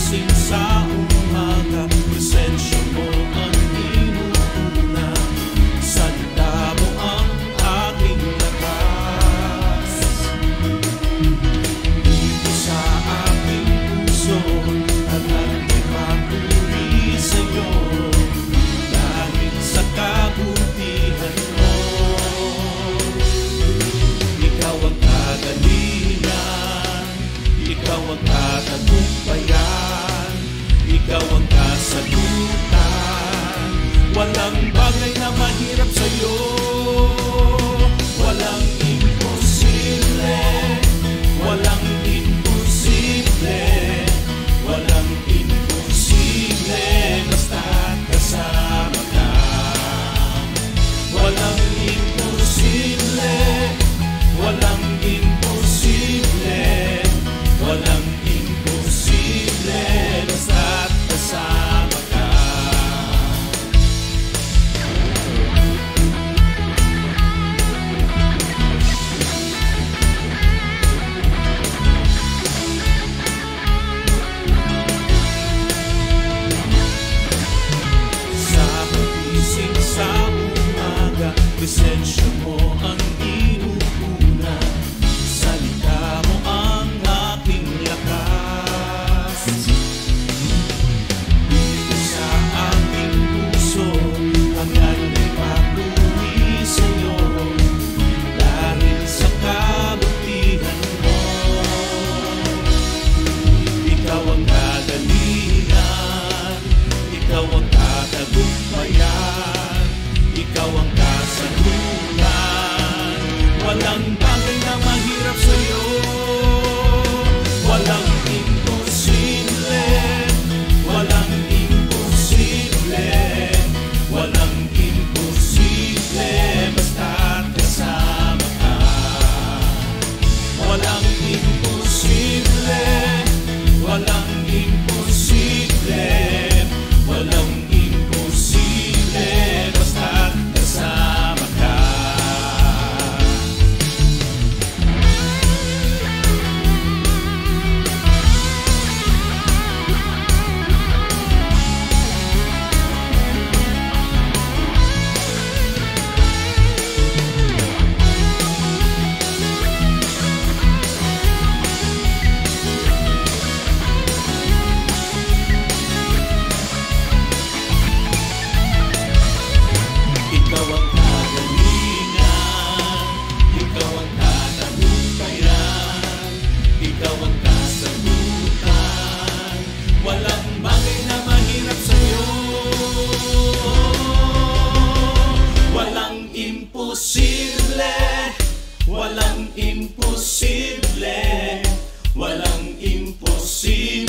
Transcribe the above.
gising sa umaga, presensya mo ang inuuna. Salita mo ang aking lakas. Dito sa aking puso, hanggang ipapuri sa'yo, dahil sa kabutihan mo. Ikaw ang kagalingan, ikaw ang katagumpayan, ikaw ang kasagutan. Walang bagay na mahirap sa'yo, walang imposible, walang imposible, walang imposible, basta't kasama ka. Walang imposible, walang imposible, walang imposible, basta't kasama ka. Sa pagising sa umaga, presensya mo ang inuuna. Salita mo ang aking lakas. Dito sa aking puso, hanggang ipapuri sa'yo, dahil sa kabutihan mo. Ikaw ang kagalingan, ikaw ang katagumpayan, ikaw ang kasagutan. Walang bagay na mahirap sa'yo, walang imposible, walang imposible, walang imposible, basta't kasama ka. Walang imposible, walang imposible, walang imposible, basta't kasama ka. Ikaw ang kagalingan, ikaw ang katagumpayan, ikaw ang kasagutan. Walang bagay na mahirap sa'yo, walang imposible, walang imposible, walang imposible.